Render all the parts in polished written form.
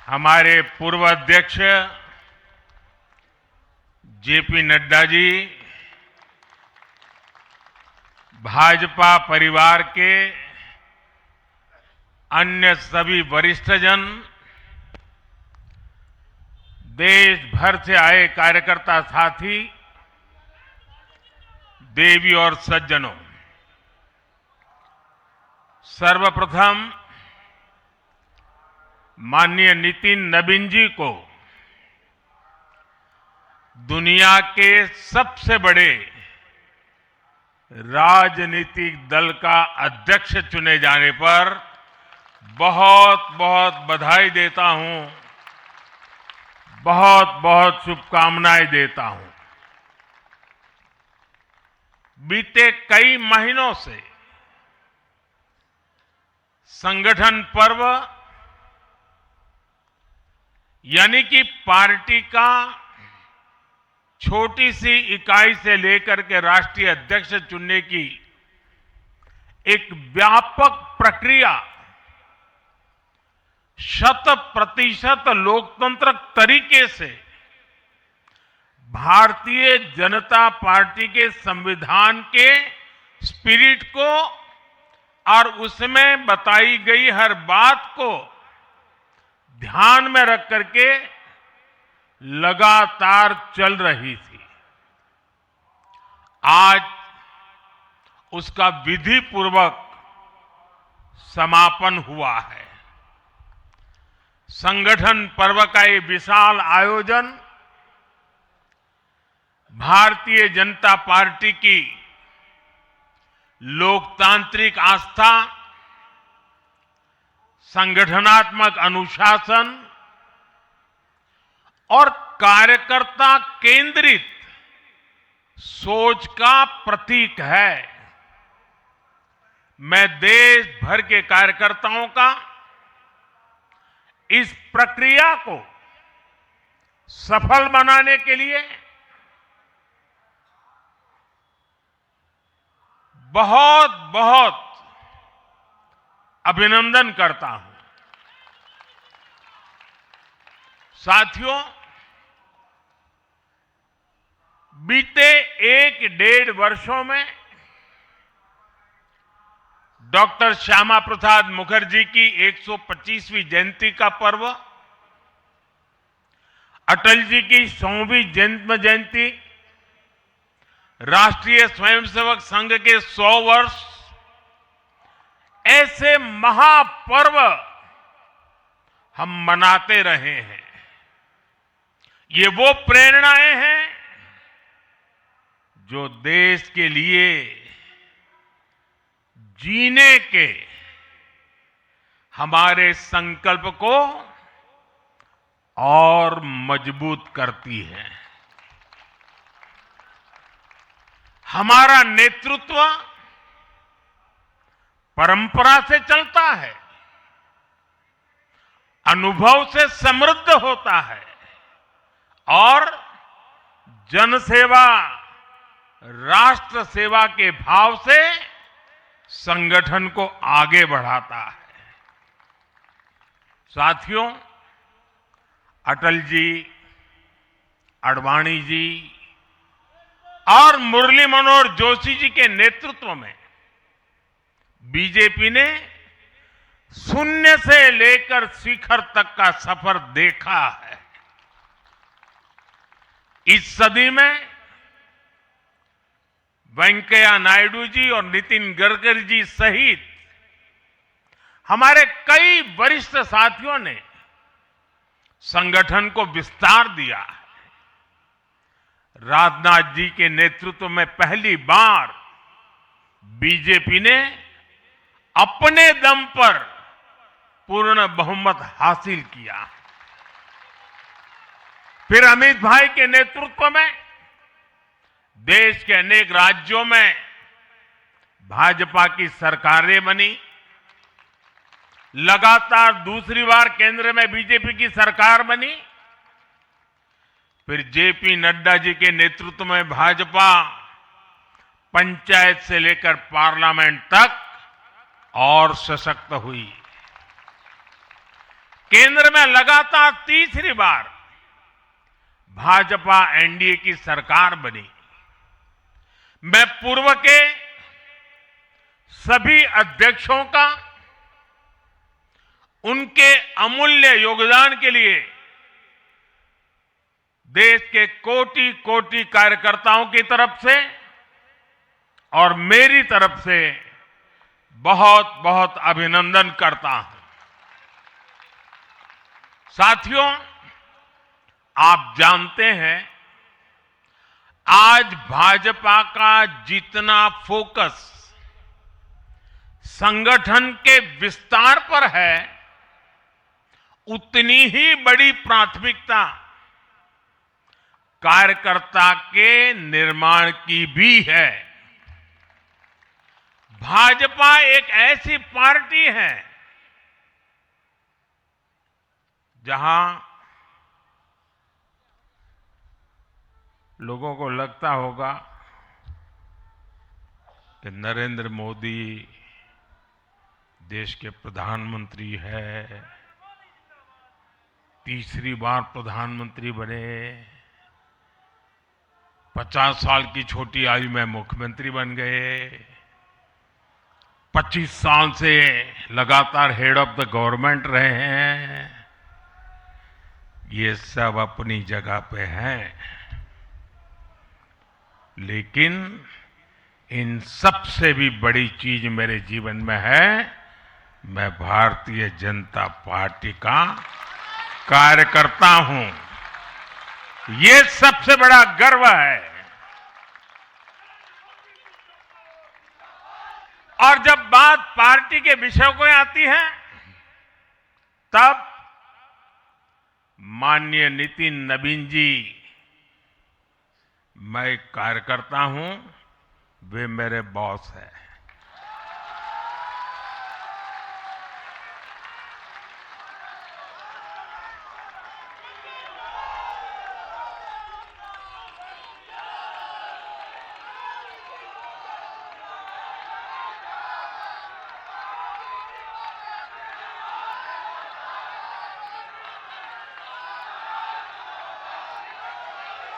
हमारे पूर्व अध्यक्ष जेपी नड्डा जी, भाजपा परिवार के अन्य सभी वरिष्ठजन, देश भर से आए कार्यकर्ता साथी, देवी और सज्जनों, सर्वप्रथम माननीय नितिन नबीन जी को दुनिया के सबसे बड़े राजनीतिक दल का अध्यक्ष चुने जाने पर बहुत बहुत बधाई देता हूं, बहुत बहुत शुभकामनाएं देता हूं। बीते कई महीनों से संगठन पर्व यानी कि पार्टी का छोटी सी इकाई से लेकर के राष्ट्रीय अध्यक्ष चुनने की एक व्यापक प्रक्रिया 100% लोकतंत्र तरीके से भारतीय जनता पार्टी के संविधान के स्पिरिट को और उसमें बताई गई हर बात को ध्यान में रख करके लगातार चल रही थी। आज उसका विधि पूर्वक समापन हुआ है। संगठन पर्व का ये विशाल आयोजन भारतीय जनता पार्टी की लोकतांत्रिक आस्था, संगठनात्मक अनुशासन और कार्यकर्ता केंद्रित सोच का प्रतीक है। मैं देश भर के कार्यकर्ताओं का इस प्रक्रिया को सफल बनाने के लिए बहुत बहुत अभिनंदन करता हूं। साथियों, बीते 1-1.5 वर्षों में डॉक्टर श्यामा प्रसाद मुखर्जी की 125वीं जयंती का पर्व, अटल जी की 100वीं जन्म जयंती, राष्ट्रीय स्वयंसेवक संघ के 100 वर्ष, ऐसे महापर्व हम मनाते रहे हैं। ये वो प्रेरणाएं हैं जो देश के लिए जीने के हमारे संकल्प को और मजबूत करती है। हमारा नेतृत्व परंपरा से चलता है, अनुभव से समृद्ध होता है और जनसेवा, राष्ट्र सेवा के भाव से संगठन को आगे बढ़ाता है। साथियों, अटल जी, आडवाणी जी और मुरली मनोहर जोशी जी के नेतृत्व में बीजेपी ने शून्य से लेकर शिखर तक का सफर देखा है। इस सदी में वेंकैया नायडू जी और नितिन गडकरी जी सहित हमारे कई वरिष्ठ साथियों ने संगठन को विस्तार दिया है। राजनाथ जी के नेतृत्व में पहली बार बीजेपी ने अपने दम पर पूर्ण बहुमत हासिल किया। फिर अमित भाई के नेतृत्व में देश के अनेक राज्यों में भाजपा की सरकारें बनी। लगातार दूसरी बार केंद्र में बीजेपी की सरकार बनी। फिर जेपी नड्डा जी के नेतृत्व में भाजपा पंचायत से लेकर पार्लियामेंट तक और सशक्त हुई। केंद्र में लगातार तीसरी बार भाजपा एनडीए की सरकार बनी। मैं पूर्व के सभी अध्यक्षों का उनके अमूल्य योगदान के लिए देश के कोटि कोटि कार्यकर्ताओं की तरफ से और मेरी तरफ से बहुत बहुत अभिनंदन करता हूं। साथियों, आप जानते हैं आज भाजपा का जितना फोकस संगठन के विस्तार पर है, उतनी ही बड़ी प्राथमिकता कार्यकर्ता के निर्माण की भी है। भाजपा एक ऐसी पार्टी है जहां लोगों को लगता होगा कि नरेंद्र मोदी देश के प्रधानमंत्री है, तीसरी बार प्रधानमंत्री बने, 50 साल की छोटी आयु में मुख्यमंत्री बन गए, 25 साल से लगातार हेड ऑफ द गवर्नमेंट रहे हैं। ये सब अपनी जगह पे हैं, लेकिन इन सबसे भी बड़ी चीज मेरे जीवन में है, मैं भारतीय जनता पार्टी का कार्यकर्ता हूं। ये सबसे बड़ा गर्व है। और जब बात पार्टी के विषयों को आती है, तब माननीय नितिन नवीन जी, मैं एक कार्यकर्ता हूं, वे मेरे बॉस हैं।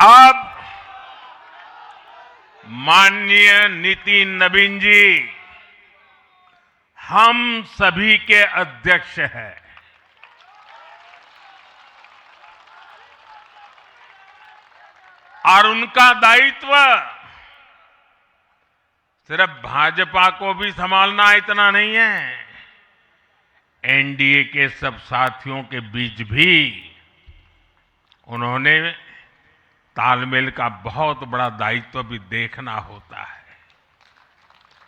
अब माननीय नितिन नवीन जी हम सभी के अध्यक्ष हैं। और उनका दायित्व सिर्फ भाजपा को भी संभालना इतना नहीं है, एनडीए के सब साथियों के बीच भी उन्होंने तालमेल का बहुत बड़ा दायित्व भी देखना होता है।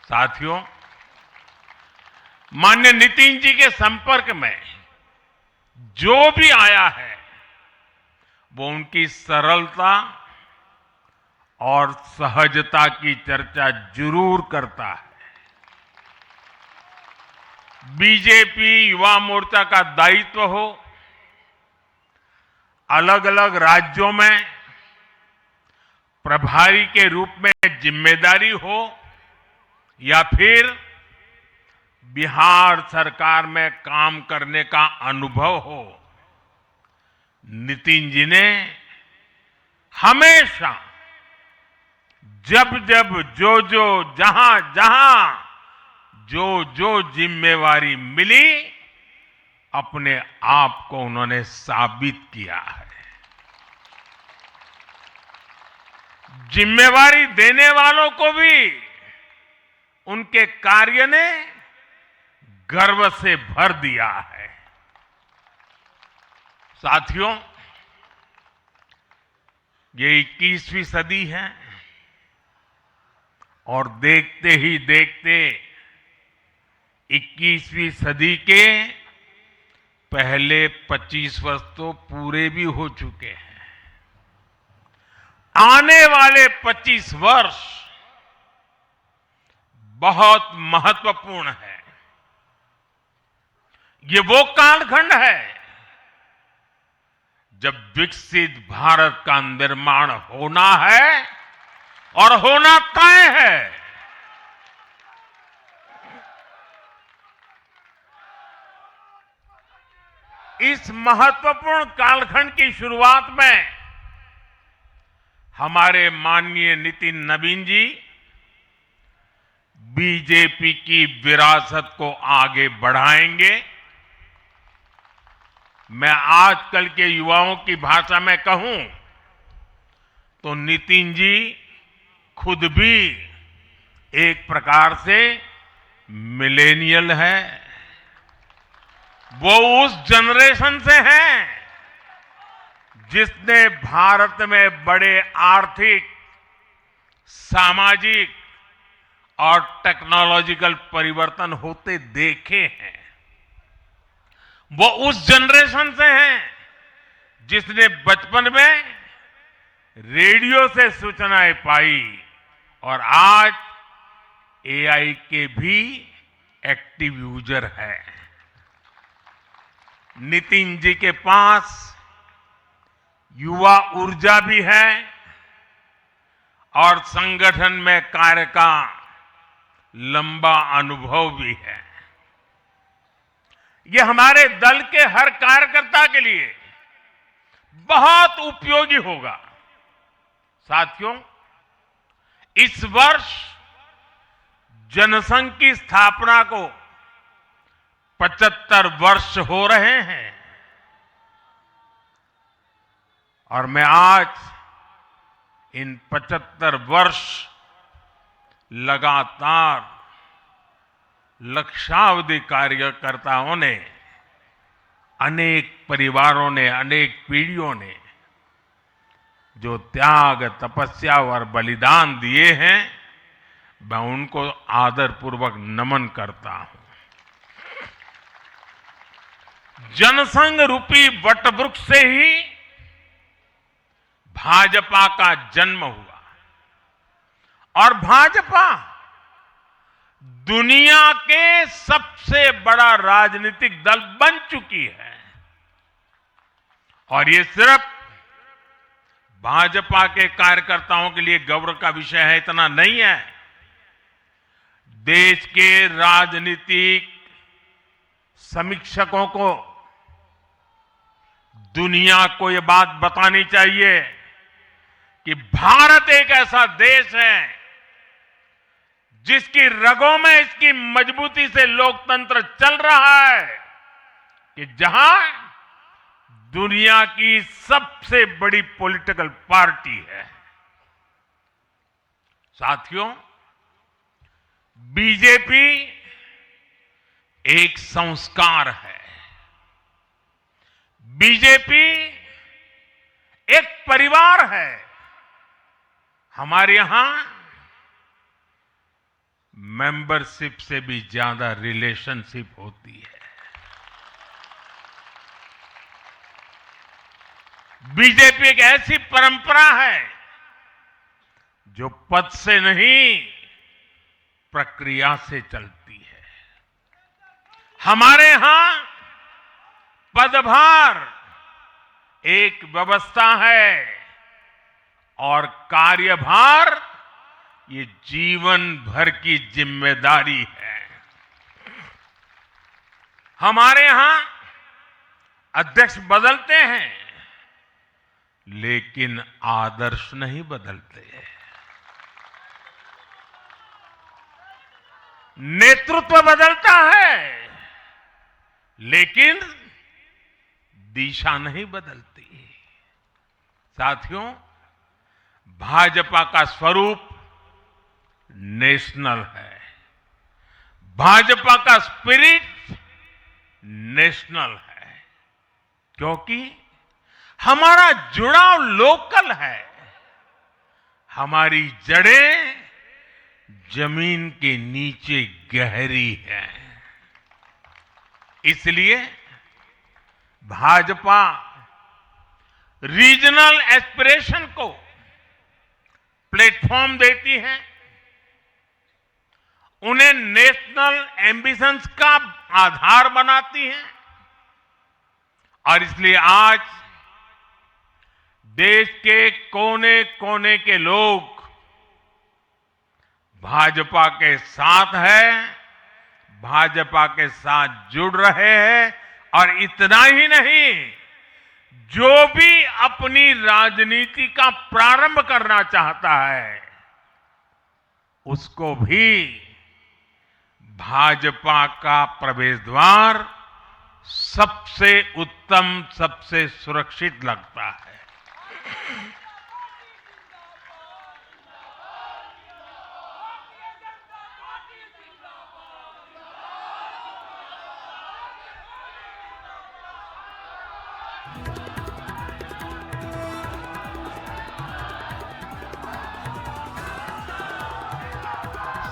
साथियों, माननीय नितिन जी के संपर्क में जो भी आया है, वो उनकी सरलता और सहजता की चर्चा जरूर करता है। बीजेपी युवा मोर्चा का दायित्व हो, अलग अलग राज्यों में प्रभारी के रूप में जिम्मेदारी हो, या फिर बिहार सरकार में काम करने का अनुभव हो, नितिन जी ने हमेशा जब जब जो जहां जो जिम्मेवारी मिली, अपने आप को उन्होंने साबित किया है। जिम्मेवारी देने वालों को भी उनके कार्य ने गर्व से भर दिया है। साथियों, ये 21वीं सदी है और देखते ही देखते 21वीं सदी के पहले 25 वर्ष तो पूरे भी हो चुके हैं। आने वाले 25 वर्ष बहुत महत्वपूर्ण है। ये वो कालखंड है जब विकसित भारत का निर्माण होना है और होना तय है। इस महत्वपूर्ण कालखंड की शुरुआत में हमारे माननीय नितिन नवीन जी बीजेपी की विरासत को आगे बढ़ाएंगे। मैं आजकल के युवाओं की भाषा में कहूं तो नितिन जी खुद भी एक प्रकार से मिलेनियल है। वो उस जनरेशन से हैं जिसने भारत में बड़े आर्थिक, सामाजिक और टेक्नोलॉजिकल परिवर्तन होते देखे हैं। वो उस जनरेशन से हैं जिसने बचपन में रेडियो से सूचनाएं पाई और आज एआई के भी एक्टिव यूजर है। नितिन जी के पास युवा ऊर्जा भी है और संगठन में कार्य का लंबा अनुभव भी है। ये हमारे दल के हर कार्यकर्ता के लिए बहुत उपयोगी होगा। साथियों, इस वर्ष जनसंघ की स्थापना को 75 वर्ष हो रहे हैं और मैं आज इन 75 वर्ष लगातार लक्षावधि कार्यकर्ताओं ने, अनेक परिवारों ने, अनेक पीढ़ियों ने जो त्याग, तपस्या और बलिदान दिए हैं, मैं उनको आदरपूर्वक नमन करता हूं। जनसंघ रूपी वटवृक्ष से ही भाजपा का जन्म हुआ और भाजपा दुनिया के सबसे बड़ा राजनीतिक दल बन चुकी है। और ये सिर्फ भाजपा के कार्यकर्ताओं के लिए गौरव का विषय है इतना नहीं है। देश के राजनीतिक समीक्षकों को दुनिया को ये बात बतानी चाहिए कि भारत एक ऐसा देश है जिसकी रगों में इसकी मजबूती से लोकतंत्र चल रहा है, कि जहां दुनिया की सबसे बड़ी पॉलिटिकल पार्टी है। साथियों, बीजेपी एक संस्कार है। बीजेपी एक परिवार है। हमारे यहां मेंबरशिप से भी ज्यादा रिलेशनशिप होती है। बीजेपी एक ऐसी परंपरा है जो पद से नहीं, प्रक्रिया से चलती है। हमारे यहां पदभार एक व्यवस्था है और कार्यभार ये जीवन भर की जिम्मेदारी है। हमारे यहां अध्यक्ष बदलते हैं लेकिन आदर्श नहीं बदलते। नेतृत्व बदलता है लेकिन दिशा नहीं बदलती। साथियों, भाजपा का स्वरूप नेशनल है। भाजपा का स्पिरिट नेशनल है, क्योंकि हमारा जुड़ाव लोकल है। हमारी जड़ें जमीन के नीचे गहरी है। इसलिए भाजपा रीजनल एस्पिरेशन को प्लेटफॉर्म देती है, उन्हें नेशनल एम्बिशंस का आधार बनाती है। और इसलिए आज देश के कोने कोने के लोग भाजपा के साथ हैं, भाजपा के साथ जुड़ रहे हैं और इतना ही नहीं, जो भी अपनी राजनीति का प्रारंभ करना चाहता है, उसको भी भाजपा का प्रवेश द्वार सबसे उत्तम, सबसे सुरक्षित लगता है।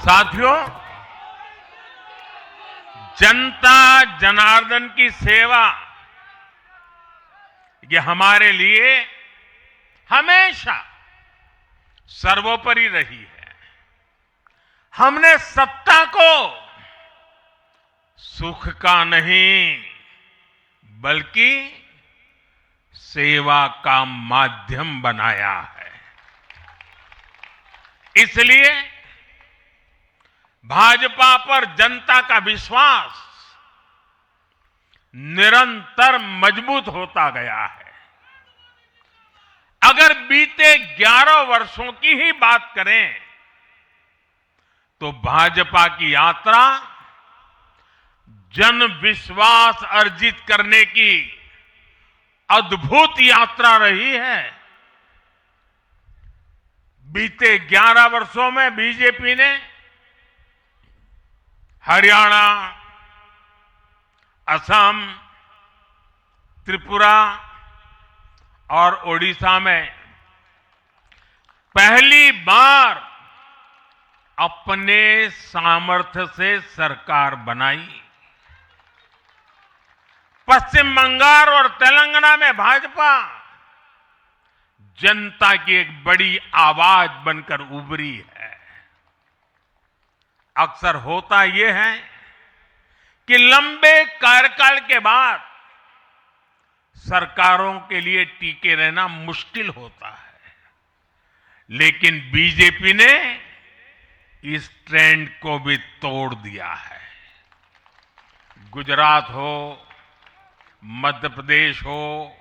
साथियों, जनता जनार्दन की सेवा ये हमारे लिए हमेशा सर्वोपरि रही है। हमने सत्ता को सुख का नहीं, बल्कि सेवा का माध्यम बनाया है। इसलिए भाजपा पर जनता का विश्वास निरंतर मजबूत होता गया है। अगर बीते 11 वर्षों की ही बात करें तो भाजपा की यात्रा जन विश्वास अर्जित करने की अद्भुत यात्रा रही है। बीते 11 वर्षों में बीजेपी ने हरियाणा, असम, त्रिपुरा और ओडिशा में पहली बार अपने सामर्थ्य से सरकार बनाई। पश्चिम बंगाल और तेलंगाना में भाजपा जनता की एक बड़ी आवाज बनकर उभरी है। अक्सर होता यह है कि लंबे कार्यकाल के बाद सरकारों के लिए टिके रहना मुश्किल होता है, लेकिन बीजेपी ने इस ट्रेंड को भी तोड़ दिया है। गुजरात हो, मध्य प्रदेश हो,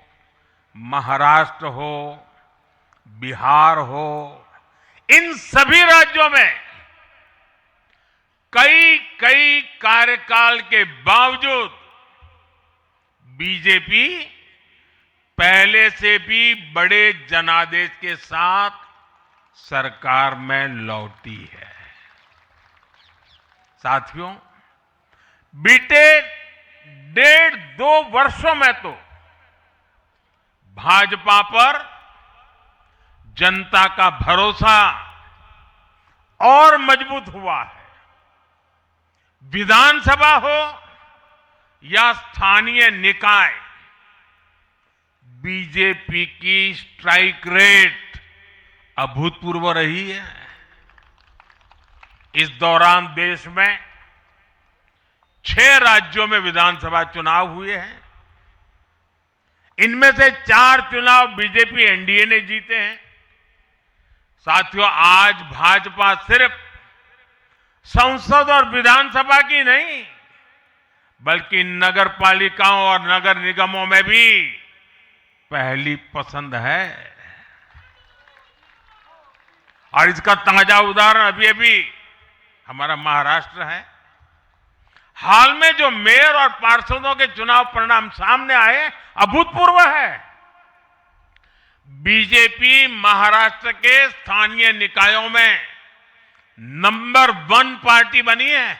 महाराष्ट्र हो, बिहार हो, इन सभी राज्यों में कई कार्यकाल के बावजूद बीजेपी पहले से भी बड़े जनादेश के साथ सरकार में लौटी है। साथियों, बीते 1.5-2 वर्षों में तो भाजपा पर जनता का भरोसा और मजबूत हुआ है। विधानसभा हो या स्थानीय निकाय, बीजेपी की स्ट्राइक रेट अभूतपूर्व रही है। इस दौरान देश में 6 राज्यों में विधानसभा चुनाव हुए हैं। इनमें से 4 चुनाव बीजेपी एनडीए ने जीते हैं। साथियों, आज भाजपा सिर्फ संसद और विधानसभा की नहीं, बल्कि नगर पालिकाओं और नगर निगमों में भी पहली पसंद है। और इसका ताजा उदाहरण अभी हमारा महाराष्ट्र है। हाल में जो मेयर और पार्षदों के चुनाव परिणाम सामने आए, अभूतपूर्व है। बीजेपी महाराष्ट्र के स्थानीय निकायों में नंबर 1 पार्टी बनी है।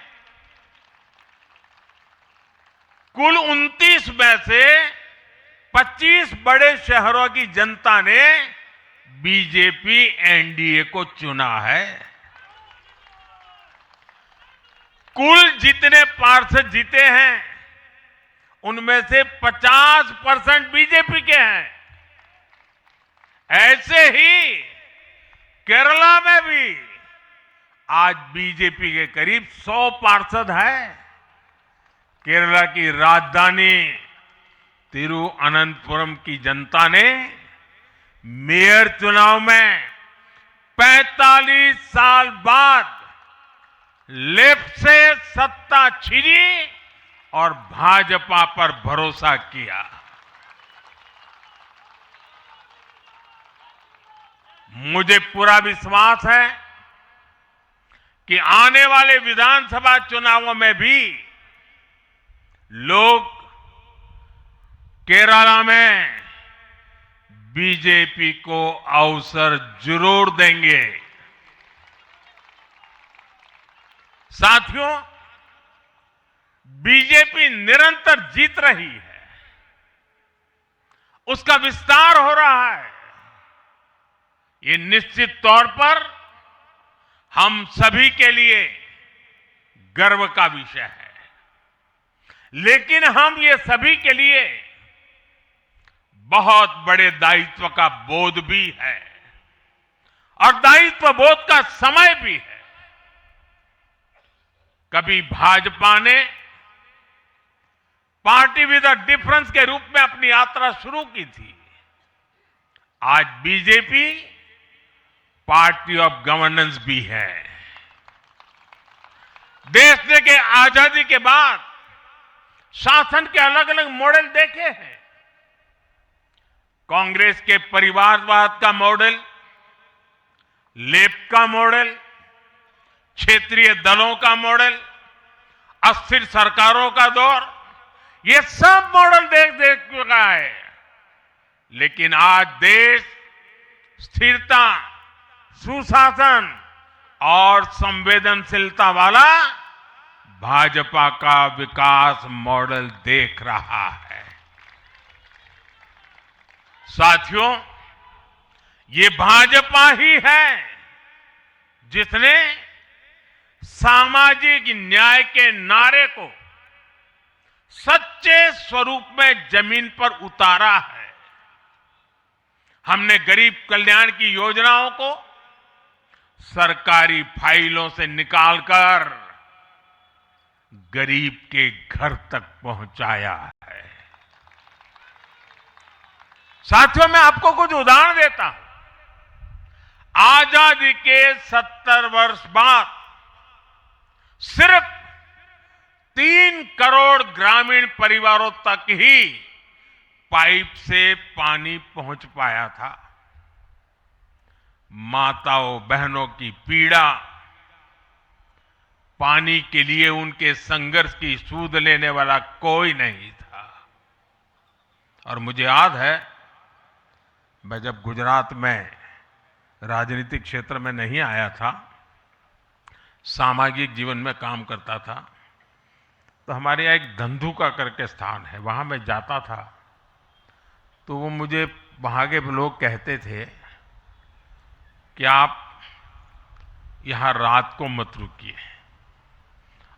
कुल 29 में से 25 बड़े शहरों की जनता ने बीजेपी एनडीए को चुना है। कुल जितने पार्षद जीते हैं, उनमें से 50% बीजेपी के हैं। ऐसे ही केरला में भी आज बीजेपी के करीब 100 पार्षद हैं। केरला की राजधानी तिरुअनंतपुरम की जनता ने मेयर चुनाव में 45 साल बाद लेफ्ट से सत्ता छिनी और भाजपा पर भरोसा किया। मुझे पूरा विश्वास है कि आने वाले विधानसभा चुनावों में भी लोग केरला में बीजेपी को अवसर जरूर देंगे। साथियों, बीजेपी निरंतर जीत रही है, उसका विस्तार हो रहा है। ये निश्चित तौर पर हम सभी के लिए गर्व का विषय है, लेकिन हम ये सभी के लिए बहुत बड़े दायित्व का बोध भी है और दायित्व बोध का समय भी है। कभी भाजपा ने पार्टी विद अ डिफरेंस के रूप में अपनी यात्रा शुरू की थी। आज बीजेपी पार्टी ऑफ गवर्नेंस भी है। देश ने के आजादी के बाद शासन के अलग अलग मॉडल देखे हैं। कांग्रेस के परिवारवाद का मॉडल, लेफ्ट का मॉडल, क्षेत्रीय दलों का मॉडल, अस्थिर सरकारों का दौर, ये सब मॉडल देख चुका है। लेकिन आज देश स्थिरता, सुशासन और संवेदनशीलता वाला भाजपा का विकास मॉडल देख रहा है। साथियों, ये भाजपा ही है जिसने सामाजिक न्याय के नारे को सच्चे स्वरूप में जमीन पर उतारा है। हमने गरीब कल्याण की योजनाओं को सरकारी फाइलों से निकालकर गरीब के घर तक पहुंचाया है। साथियों, मैं आपको कुछ उदाहरण देता हूं। आजादी के 70 वर्ष बाद सिर्फ 3 करोड़ ग्रामीण परिवारों तक ही पाइप से पानी पहुंच पाया था। माताओं बहनों की पीड़ा, पानी के लिए उनके संघर्ष की सूध लेने वाला कोई नहीं था। और मुझे याद है, मैं जब गुजरात में राजनीतिक क्षेत्र में नहीं आया था, सामाजिक जीवन में काम करता था, तो हमारे यहाँ एक धंधुका करके स्थान है, वहाँ मैं जाता था। तो वो मुझे वहाँ के लोग कहते थे कि आप यहाँ रात को मत रुकिए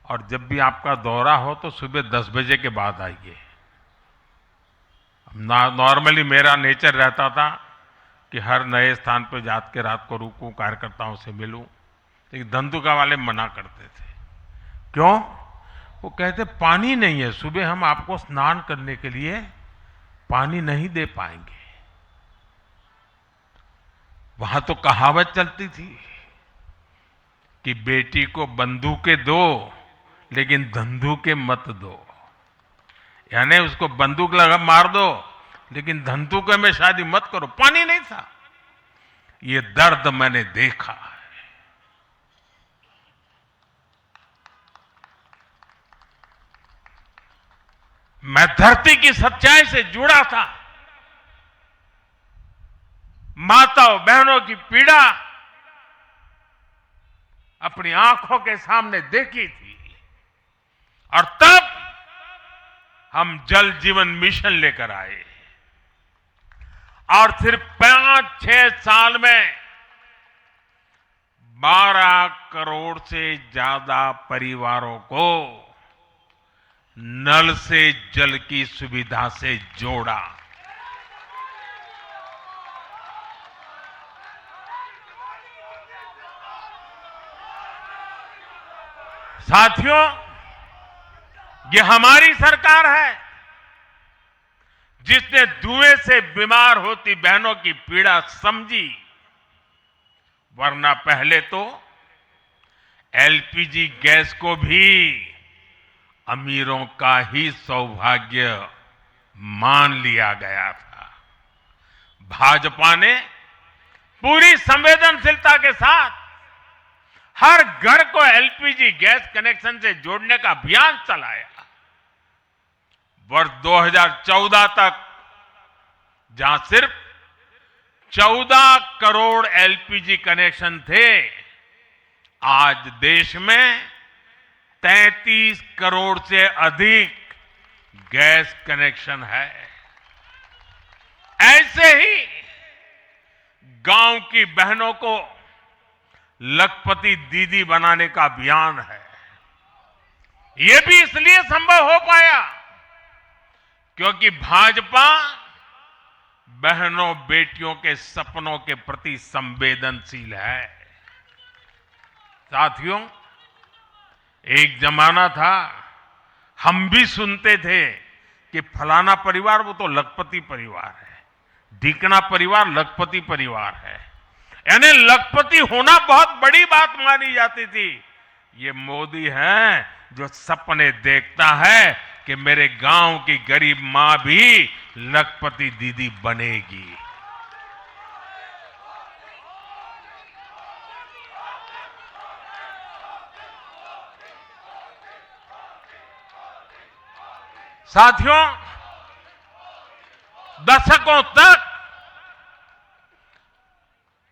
और जब भी आपका दौरा हो तो सुबह 10 बजे के बाद आइए। नॉर्मली मेरा नेचर रहता था कि हर नए स्थान पर जाके रात को रुकूं, कार्यकर्ताओं से मिलूं, लेकिन धंधुका वाले मना करते थे। क्यों? वो कहते पानी नहीं है, सुबह हम आपको स्नान करने के लिए पानी नहीं दे पाएंगे। वहां तो कहावत चलती थी कि बेटी को बंदूकें दो लेकिन धंधुके मत दो, यानी उसको बंदूक लगा मार दो लेकिन धंधुके में शादी मत करो। पानी नहीं था। ये दर्द मैंने देखा है। मैं धरती की सच्चाई से जुड़ा था। माताओं बहनों की पीड़ा अपनी आंखों के सामने देखी थी। और तब हम जल जीवन मिशन लेकर आए और सिर्फ 5-6 साल में 12 करोड़ से ज्यादा परिवारों को नल से जल की सुविधा से जोड़ा। साथियों, ये हमारी सरकार है जिसने धुएं से बीमार होती बहनों की पीड़ा समझी, वरना पहले तो एलपीजी गैस को भी अमीरों का ही सौभाग्य मान लिया गया था। भाजपा ने पूरी संवेदनशीलता के साथ हर घर को एलपीजी गैस कनेक्शन से जोड़ने का अभियान चलाया। वर्ष 2014 तक जहां सिर्फ 14 करोड़ एलपीजी कनेक्शन थे, आज देश में 33 करोड़ से अधिक गैस कनेक्शन है। ऐसे ही गांव की बहनों को लखपति दीदी बनाने का अभियान है। यह भी इसलिए संभव हो पाया क्योंकि भाजपा बहनों बेटियों के सपनों के प्रति संवेदनशील है। साथियों, एक जमाना था हम भी सुनते थे कि फलाना परिवार वो तो लखपति परिवार है, ढीकना परिवार लखपति परिवार है, यानी लखपति होना बहुत बड़ी बात मानी जाती थी। ये मोदी है जो सपने देखता है कि मेरे गांव की गरीब मां भी लखपति दीदी बनेगी। साथियों, दशकों तक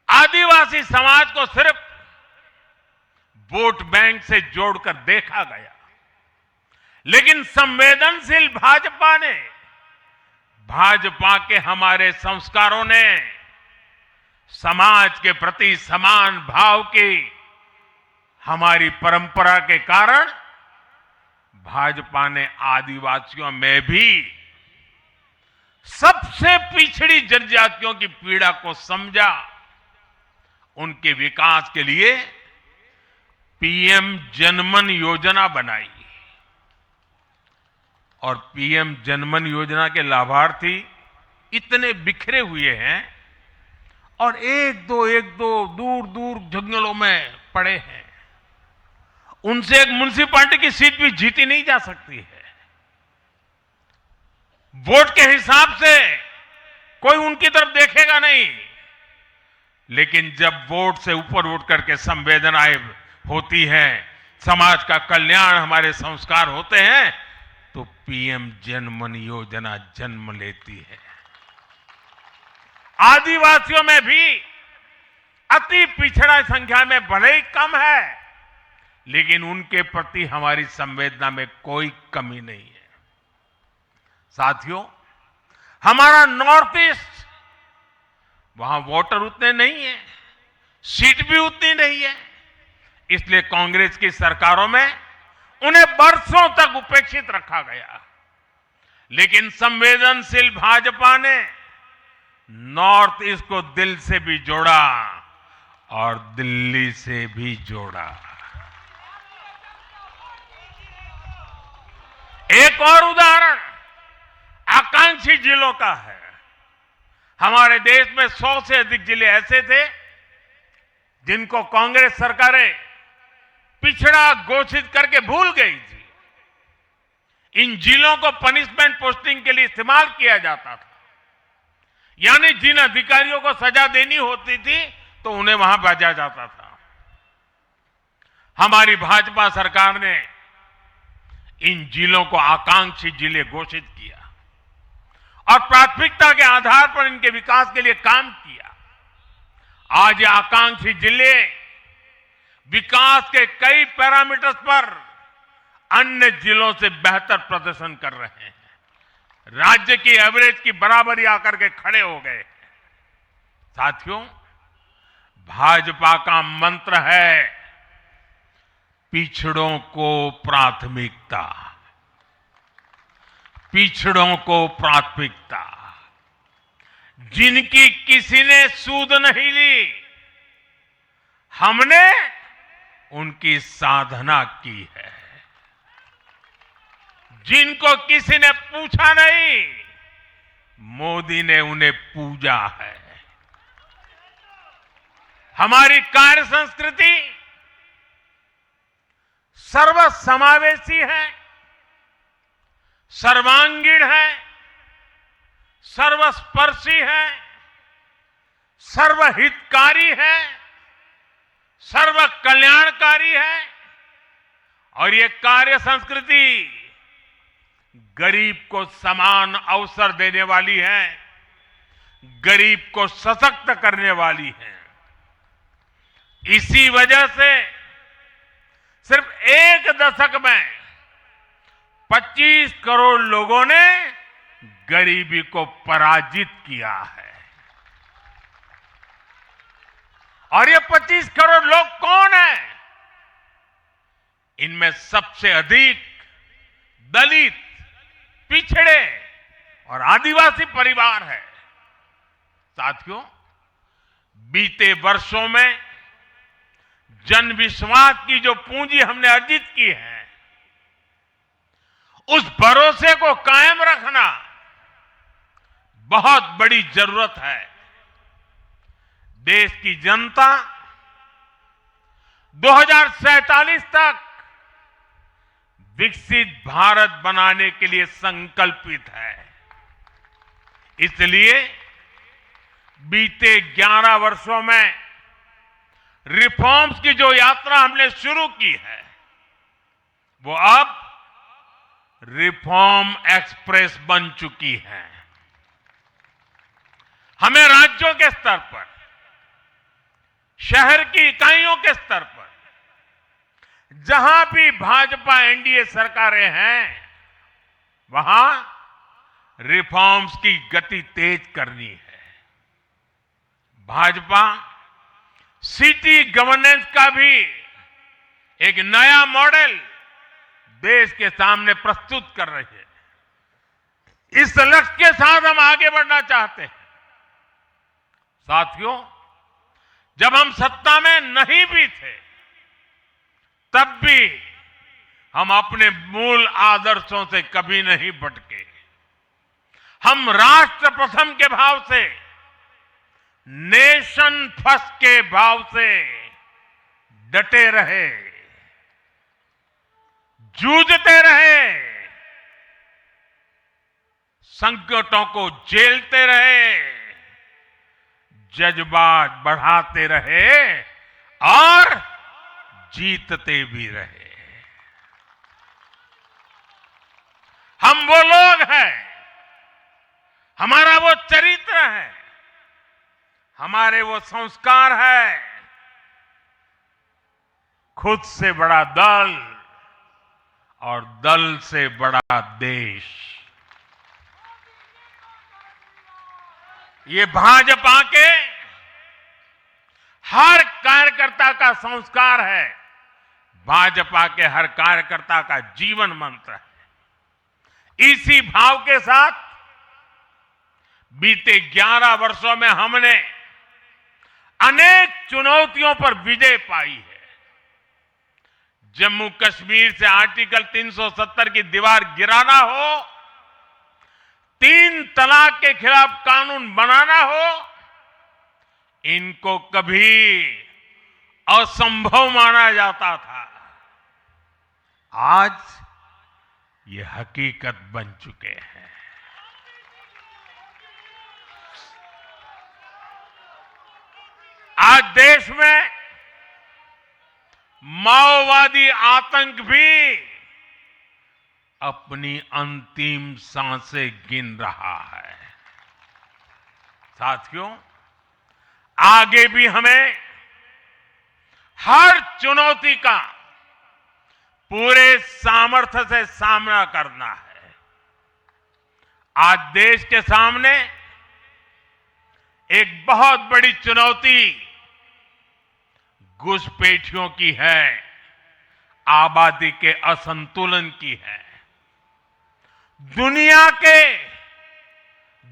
आदिवासी समाज को सिर्फ वोट बैंक से जोड़कर देखा गया, लेकिन संवेदनशील भाजपा ने, भाजपा के हमारे संस्कारों ने समाज के प्रति समान भाव की हमारी परंपरा के कारण भाजपा ने आदिवासियों में भी सबसे पिछड़ी जनजातियों की पीड़ा को समझा। उनके विकास के लिए पीएम जनमन योजना बनाई और पीएम जनमन योजना के लाभार्थी इतने बिखरे हुए हैं और एक दो दूर दूर जंगलों में पड़े हैं। उनसे एक म्युनिसिपैलिटी की सीट भी जीती नहीं जा सकती है। वोट के हिसाब से कोई उनकी तरफ देखेगा नहीं, लेकिन जब वोट से ऊपर उठ करके संवेदनाएं होती हैं, समाज का कल्याण हमारे संस्कार होते हैं, तो पीएम जनमन योजना जन्म लेती है। आदिवासियों में भी अति पिछड़ा संख्या में भले ही कम है, लेकिन उनके प्रति हमारी संवेदना में कोई कमी नहीं है। साथियों, हमारा नॉर्थ ईस्ट, वहां वोटर उतने नहीं है, सीट भी उतनी नहीं है, इसलिए कांग्रेस की सरकारों में उन्हें बरसों तक उपेक्षित रखा गया। लेकिन संवेदनशील भाजपा ने नॉर्थ ईस्ट को दिल से भी जोड़ा और दिल्ली से भी जोड़ा। एक और उदाहरण आकांक्षी जिलों का है। हमारे देश में 100 से अधिक जिले ऐसे थे जिनको कांग्रेस सरकारें पिछड़ा घोषित करके भूल गई थी। इन जिलों को पनिशमेंट पोस्टिंग के लिए इस्तेमाल किया जाता था, यानी जिन अधिकारियों को सजा देनी होती थी तो उन्हें वहां भेजा जाता था। हमारी भाजपा सरकार ने इन जिलों को आकांक्षी जिले घोषित किया और प्राथमिकता के आधार पर इनके विकास के लिए काम किया। आज ये आकांक्षी जिले विकास के कई पैरामीटर्स पर अन्य जिलों से बेहतर प्रदर्शन कर रहे हैं, राज्य की एवरेज की बराबरी आकर के खड़े हो गए। साथियों, भाजपा का मंत्र है पिछड़ों को प्राथमिकता, पिछड़ों को प्राथमिकता। जिनकी किसी ने सूद नहीं ली, हमने उनकी साधना की है। जिनको किसी ने पूछा नहीं, मोदी ने उन्हें पूजा है। हमारी कार्य संस्कृति सर्वसमावेशी है सर्वांगीण है, सर्वस्पर्शी है, सर्वहितकारी है, सर्व कल्याणकारी है और ये कार्य संस्कृति गरीब को समान अवसर देने वाली है, गरीब को सशक्त करने वाली है। इसी वजह से सिर्फ एक दशक में 25 करोड़ लोगों ने गरीबी को पराजित किया है। और ये 25 करोड़ लोग कौन हैं? इनमें सबसे अधिक दलित, पिछड़े और आदिवासी परिवार है। साथियों, बीते वर्षों में जन विश्वास की जो पूंजी हमने अर्जित की है, उस भरोसे को कायम रखना बहुत बड़ी जरूरत है। देश की जनता 2047 तक विकसित भारत बनाने के लिए संकल्पित है। इसलिए बीते 11 वर्षों में रिफॉर्म्स की जो यात्रा हमने शुरू की है, वो अब रिफॉर्म एक्सप्रेस बन चुकी है। हमें राज्यों के स्तर पर, शहर की इकाइयों के स्तर पर, जहां भी भाजपा एनडीए सरकारें हैं, वहां रिफॉर्म्स की गति तेज करनी है। भाजपा सिटी गवर्नेंस का भी एक नया मॉडल देश के सामने प्रस्तुत कर रही है। इस लक्ष्य के साथ हम आगे बढ़ना चाहते हैं। साथियों, जब हम सत्ता में नहीं भी थे, तब भी हम अपने मूल आदर्शों से कभी नहीं भटके। हम राष्ट्र प्रथम के भाव से, नेशन फर्स्ट के भाव से डटे रहे, जूझते रहे, संकटों को झेलते रहे, जज्बात बढ़ाते रहे और जीतते भी रहे। हम वो लोग हैं, हमारा वो चरित्र है, हमारे वो संस्कार है। खुद से बड़ा दल और दल से बड़ा देश, ये भाजपा के हर कार्यकर्ता का संस्कार है, भाजपा के हर कार्यकर्ता का जीवन मंत्र है। इसी भाव के साथ बीते 11 वर्षों में हमने अनेक चुनौतियों पर विजय पाई है। जम्मू कश्मीर से आर्टिकल 370 की दीवार गिराना हो, 3 तलाक के खिलाफ कानून बनाना हो, इनको कभी असंभव माना जाता था। आज ये हकीकत बन चुके हैं। आज देश में माओवादी आतंक भी अपनी अंतिम सांसें गिन रहा है। साथियों, आगे भी हमें हर चुनौती का पूरे सामर्थ्य से सामना करना है। आज देश के सामने एक बहुत बड़ी चुनौती घुसपैठियों की है, आबादी के असंतुलन की है। दुनिया के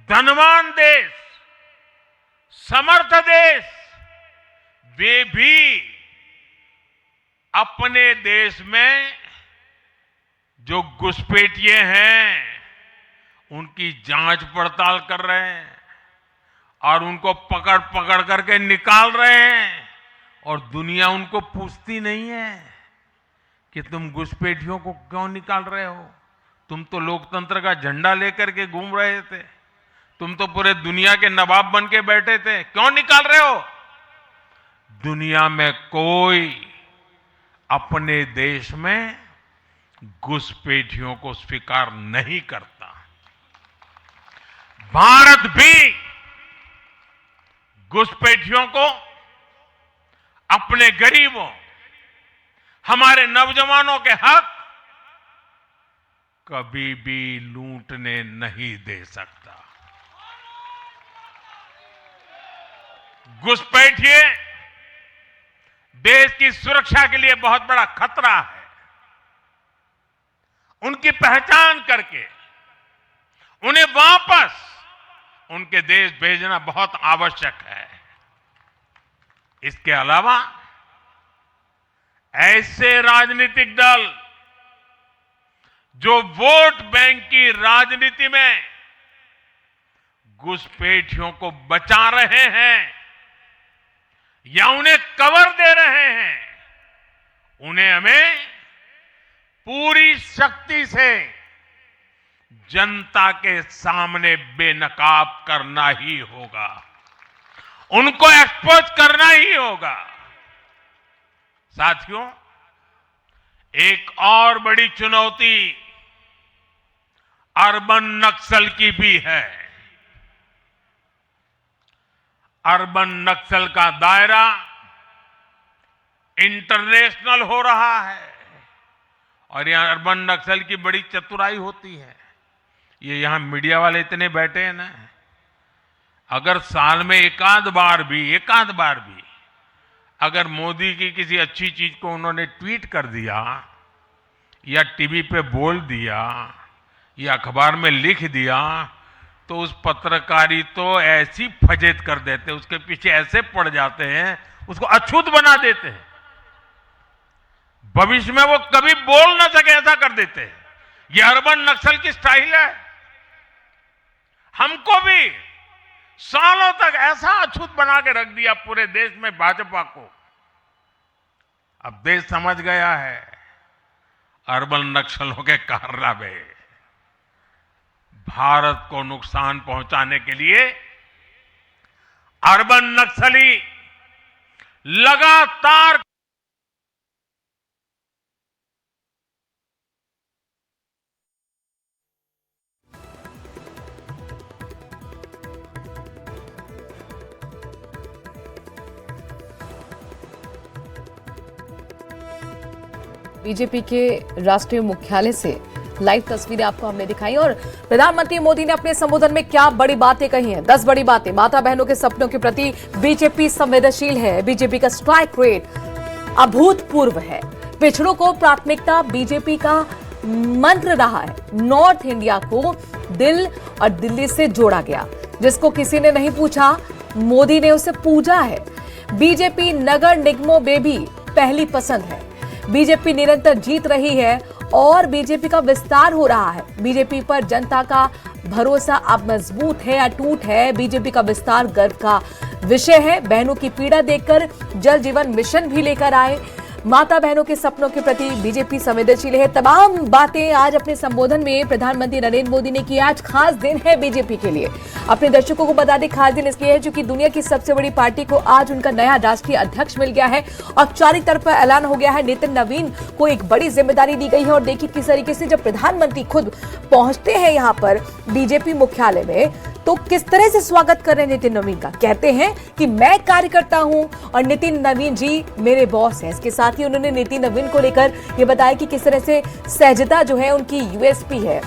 धनवान देश, समर्थ देश, वे भी अपने देश में जो घुसपैठिए हैं, उनकी जांच पड़ताल कर रहे हैं और उनको पकड़ पकड़ करके निकाल रहे हैं। और दुनिया उनको पूछती नहीं है कि तुम घुसपैठियों को क्यों निकाल रहे हो, तुम तो लोकतंत्र का झंडा लेकर के घूम रहे थे, तुम तो पूरे दुनिया के नवाब बन के बैठे थे, क्यों निकाल रहे हो? दुनिया में कोई अपने देश में घुसपैठियों को स्वीकार नहीं करता। भारत भी घुसपैठियों को अपने गरीबों, हमारे नौजवानों के हक कभी भी लूटने नहीं दे सकता। घुसपैठिए देश की सुरक्षा के लिए बहुत बड़ा खतरा है। उनकी पहचान करके उन्हें वापस उनके देश भेजना बहुत आवश्यक है। इसके अलावा ऐसे राजनीतिक दल जो वोट बैंक की राजनीति में घुसपैठियों को बचा रहे हैं या उन्हें कवर दे रहे हैं, उन्हें हमें पूरी शक्ति से जनता के सामने बेनकाब करना ही होगा, उनको एक्सपोज करना ही होगा। साथियों, एक और बड़ी चुनौती अर्बन नक्सल की भी है। अर्बन नक्सल का दायरा इंटरनेशनल हो रहा है और यहां अर्बन नक्सल की बड़ी चतुराई होती है। ये यहां मीडिया वाले इतने बैठे हैं ना, अगर साल में एकाध बार भी अगर मोदी की किसी अच्छी चीज को उन्होंने ट्वीट कर दिया या टीवी पे बोल दिया या अखबार में लिख दिया तो उस पत्रकारी तो ऐसी फजेत कर देते, उसके पीछे ऐसे पड़ जाते हैं, उसको अछूत बना देते हैं, भविष्य में वो कभी बोल ना सके ऐसा कर देते हैं। ये अर्बन नक्सल की स्टाइल है। हमको भी सालों तक ऐसा अछूत बना के रख दिया पूरे देश में भाजपा को। अब देश समझ गया है अर्बन नक्सलों के कारनामे। भारत को नुकसान पहुंचाने के लिए अर्बन नक्सली लगातार बीजेपी के राष्ट्रीय मुख्यालय से लाइव तस्वीरें आपको हमने दिखाई और प्रधानमंत्री मोदी ने अपने संबोधन में क्या बड़ी बातें कही हैं। 10 बड़ी बातें। माता बहनों के सपनों के प्रति बीजेपी संवेदनशील है। बीजेपी का स्ट्राइक रेट अभूतपूर्व है। पिछड़ों को प्राथमिकता बीजेपी का मंत्र रहा है। नॉर्थ इंडिया को दिल और दिल्ली से जोड़ा गया। जिसको किसी ने नहीं पूछा, मोदी ने उसे पूजा है। बीजेपी नगर निगमों में भी पहली पसंद है। बीजेपी निरंतर जीत रही है और बीजेपी का विस्तार हो रहा है। बीजेपी पर जनता का भरोसा अब मजबूत है, अटूट है। बीजेपी का विस्तार गर्व का विषय है। बहनों की पीड़ा देखकर जल जीवन मिशन भी लेकर आए। माता बहनों के सपनों के प्रति बीजेपी संवेदनशील है। तमाम बातें आज अपने संबोधन में प्रधानमंत्री नरेंद्र मोदी ने की। आज खास दिन है बीजेपी के लिए। अपने दर्शकों को बता दें, खास दिन इसलिए है क्योंकि दुनिया की सबसे बड़ी पार्टी को आज उनका नया राष्ट्रीय अध्यक्ष मिल गया है। औपचारिक तौर पर ऐलान हो गया है। नितिन नवीन को एक बड़ी जिम्मेदारी दी गई है और देखिए किस तरीके से जब प्रधानमंत्री खुद पहुंचते हैं यहाँ पर बीजेपी मुख्यालय में तो किस तरह से स्वागत कर रहे हैं नितिन नवीन का। कहते हैं कि मैं कार्यकर्ता हूं और नितिन नवीन जी मेरे बॉस हैं। इसके साथ ही उन्होंने नितिन नवीन को लेकर यह बताया कि किस तरह से सहजता जो है उनकी यूएसपी है,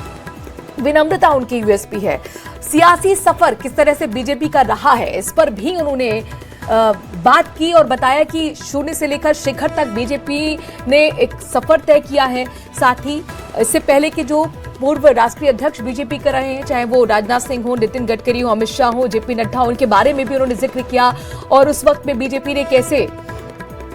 विनम्रता उनकी यूएसपी है। सियासी सफर किस तरह से बीजेपी का रहा है, इस पर भी उन्होंने बात की और बताया कि शून्य से लेकर शिखर तक बीजेपी ने एक सफर तय किया है। साथ ही इससे पहले के जो पूर्व राष्ट्रीय अध्यक्ष बीजेपी कर रहे हैं, चाहे वो राजनाथ सिंह हो, नितिन गडकरी हो, अमित शाह हो, जेपी नड्डा हो, उनके बारे में भी उन्होंने जिक्र किया और उस वक्त में बीजेपी ने कैसे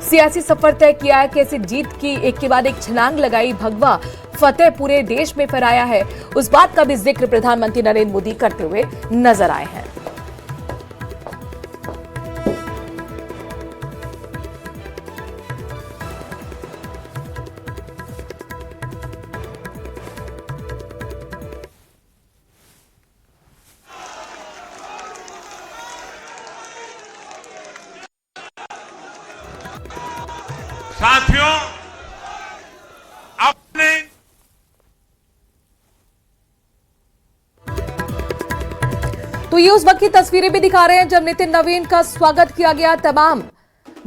सियासी सफर तय किया है, कैसे जीत की एक के बाद एक छलांग लगाई, भगवा फतेह पूरे देश में फहराया है, उस बात का भी जिक्र प्रधानमंत्री नरेंद्र मोदी करते हुए नजर आए हैं। साथियों, अपने तो ये उस वक्त की तस्वीरें भी दिखा रहे हैं जब नितिन नवीन का स्वागत किया गया। तमाम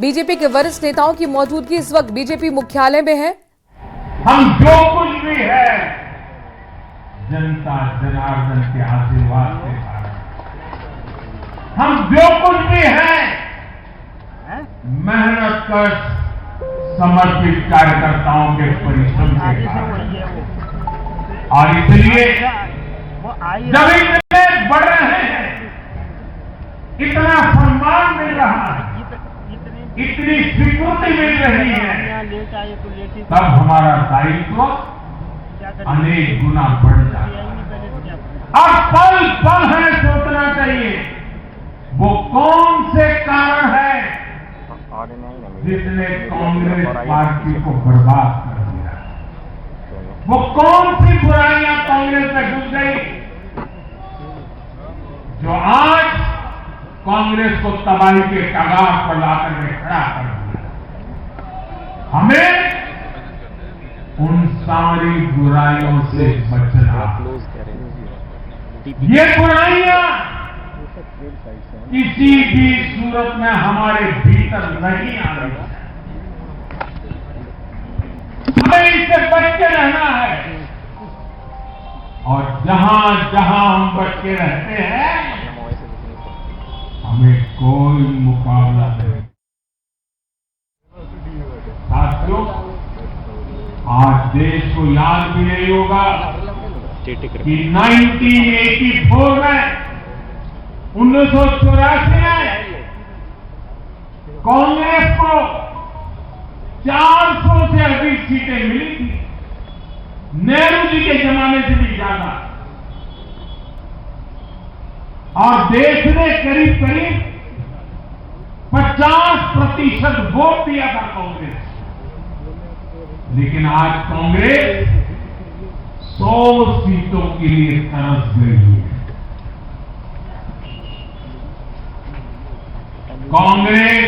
बीजेपी के वरिष्ठ नेताओं की मौजूदगी इस वक्त बीजेपी मुख्यालय में है। हम जो कुछ भी है जनता जनार्दन के आशीर्वाद के कारण, हम जो कुछ भी है मेहनत कर समर्पित कार्यकर्ताओं के परिश्रम के कारण, और इसलिए जब इतने बढ़ रहे हैं, इतना सम्मान मिल रहा है, इतनी स्वीकृति मिल रही है, तब हमारा दायित्व अनेक गुना बढ़ जाता है। और पल पल हमें सोचना चाहिए वो कौन से कारण है जिसने कांग्रेस पार्टी को बर्बाद कर दिया, वो कौन सी बुराइयां कांग्रेस में घुस गई जो आज कांग्रेस को तबाही के कगार पर लाकर के खड़ा कर दिया। हमें उन सारी बुराइयों से बचना। ये बुराइयां किसी भी सूरत में हमारे भीतर नहीं आनी चाहिए। हमें इससे बच के रहना है, और जहां जहां हम बच के रहते हैं हमें कोई मुकाबला नहीं। साथियों, आज देश को याद भी नहीं होगा कि 1984 में 1984 में कांग्रेस को 400 से अधिक सीटें मिली थी, नेहरू जी के जमाने से भी ज्यादा, और देश ने करीब करीब 50% वोट दिया था कांग्रेस। लेकिन आज कांग्रेस 100 सीटों के लिए तरस गई है। कांग्रेस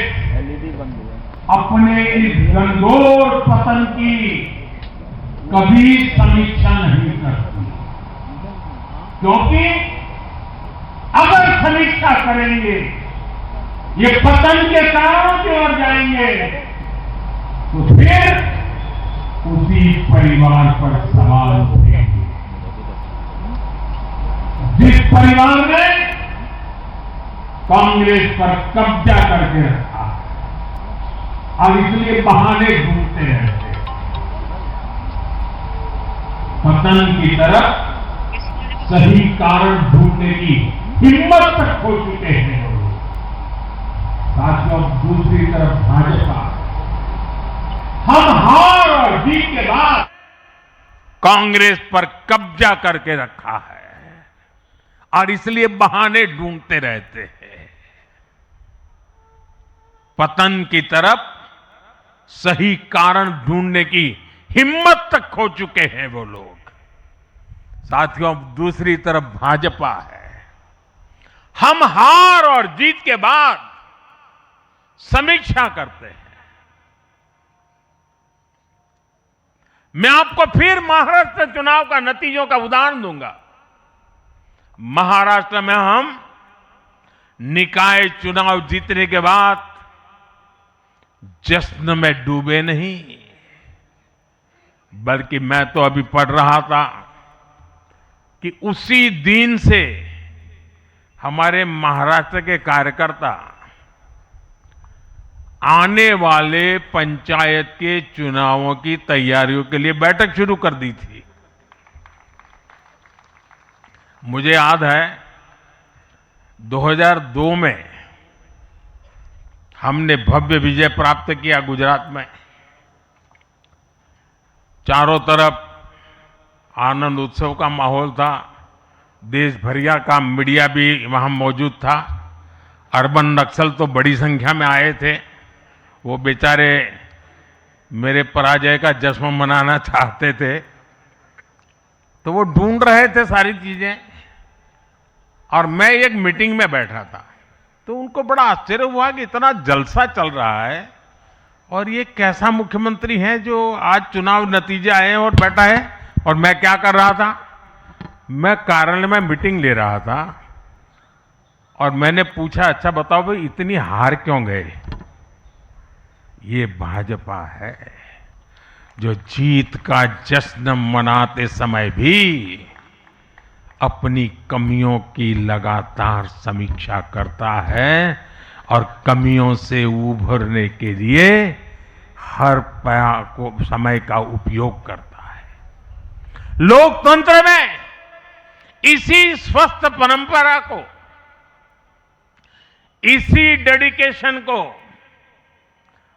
अपने इस घनघोर पतन की कभी समीक्षा नहीं करती, क्योंकि अगर समीक्षा करेंगे, ये पतन के कारणों की ओर जाएंगे, तो फिर उसी परिवार पर सवाल उठेंगे। जिस परिवार ने कांग्रेस पर कब्जा करके रखा और इसलिए बहाने ढूंढते रहते, पतन की तरफ सही कारण ढूंढने की हिम्मत तक खो चुके हैं लोग। साथियों, दूसरी तरफ भाजपा, हम हार और जीत के बाद कांग्रेस पर कब्जा करके रखा है और इसलिए बहाने ढूंढते रहते हैं। पतन की तरफ सही कारण ढूंढने की हिम्मत तक खो चुके हैं वो लोग। साथियों, दूसरी तरफ भाजपा है, हम हार और जीत के बाद समीक्षा करते हैं। मैं आपको फिर महाराष्ट्र चुनाव का नतीजों का उदाहरण दूंगा। महाराष्ट्र में हम निकाय चुनाव जीतने के बाद जश्न में डूबे नहीं, बल्कि मैं तो अभी पढ़ रहा था कि उसी दिन से हमारे महाराष्ट्र के कार्यकर्ता आने वाले पंचायत के चुनावों की तैयारियों के लिए बैठक शुरू कर दी थी। मुझे याद है 2002 में हमने भव्य विजय प्राप्त किया गुजरात में। चारों तरफ आनंद उत्सव का माहौल था, देश भरिया का मीडिया भी वहां मौजूद था। अर्बन नक्सल तो बड़ी संख्या में आए थे। वो बेचारे मेरे पराजय का जश्न मनाना चाहते थे, तो वो ढूंढ रहे थे सारी चीजें, और मैं एक मीटिंग में बैठा था, तो उनको बड़ा आश्चर्य हुआ कि इतना जलसा चल रहा है और ये कैसा मुख्यमंत्री है जो आज चुनाव नतीजे आए हैं और बैठा है। और मैं क्या कर रहा था, मैं कार्यालय में मीटिंग ले रहा था और मैंने पूछा, अच्छा बताओ भाई इतनी हार क्यों गए। ये भाजपा है जो जीत का जश्न मनाते समय भी अपनी कमियों की लगातार समीक्षा करता है और कमियों से उभरने के लिए हर समय का उपयोग करता है। लोकतंत्र में इसी स्वस्थ परंपरा को, इसी डेडिकेशन को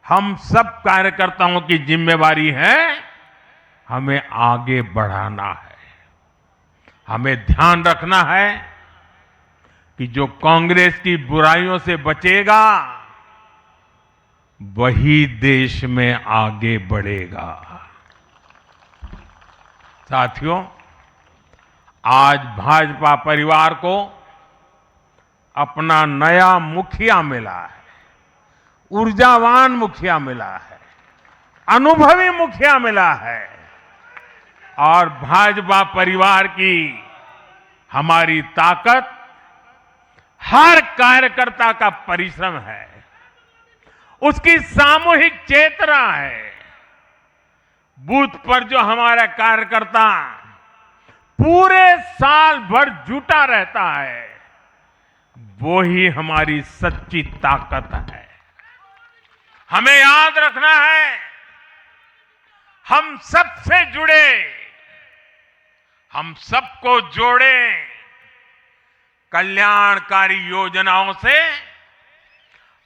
हम सब कार्यकर्ताओं की जिम्मेवारी है, हमें आगे बढ़ाना है। हमें ध्यान रखना है कि जो कांग्रेस की बुराइयों से बचेगा वही देश में आगे बढ़ेगा। साथियों, आज भाजपा परिवार को अपना नया मुखिया मिला है, ऊर्जावान मुखिया मिला है, अनुभवी मुखिया मिला है और भाजपा परिवार की हमारी ताकत हर कार्यकर्ता का परिश्रम है, उसकी सामूहिक चेतना है। बूथ पर जो हमारा कार्यकर्ता पूरे साल भर जुटा रहता है, वो ही हमारी सच्ची ताकत है। हमें याद रखना है, हम सबसे जुड़े, हम सबको जोड़े, कल्याणकारी योजनाओं से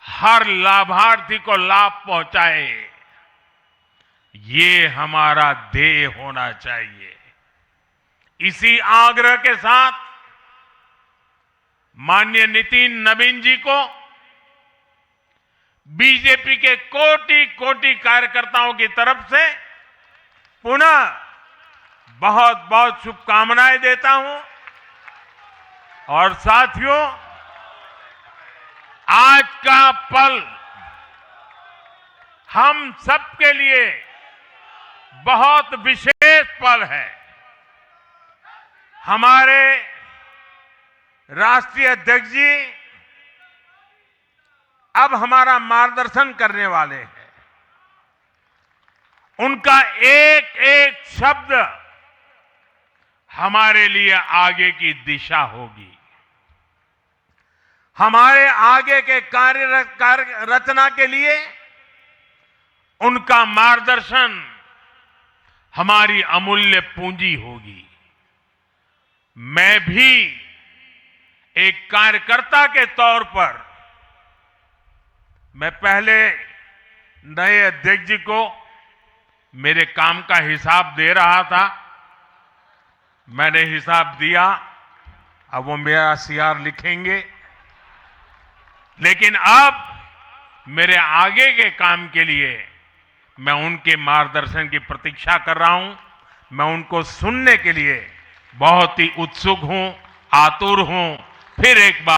हर लाभार्थी को लाभ पहुंचाए, ये हमारा ध्येय होना चाहिए। इसी आग्रह के साथ माननीय नितिन नवीन जी को बीजेपी के कोटि कोटि कार्यकर्ताओं की तरफ से पुनः बहुत बहुत शुभकामनाएं देता हूं। और साथियों, आज का पल हम सबके लिए बहुत विशेष पल है। हमारे राष्ट्रीय अध्यक्ष जी अब हमारा मार्गदर्शन करने वाले हैं। उनका एक एक शब्द हमारे लिए आगे की दिशा होगी। हमारे आगे के कार्य रचना के लिए उनका मार्गदर्शन हमारी अमूल्य पूंजी होगी। मैं भी एक कार्यकर्ता के तौर पर मैं पहले नए अध्यक्ष जी को मेरे काम का हिसाब दे रहा था, मैंने हिसाब दिया, अब वो मेरा सीआर लिखेंगे। लेकिन अब मेरे आगे के काम के लिए मैं उनके मार्गदर्शन की प्रतीक्षा कर रहा हूं। मैं उनको सुनने के लिए बहुत ही उत्सुक हूं, आतुर हूं। फिर एक बार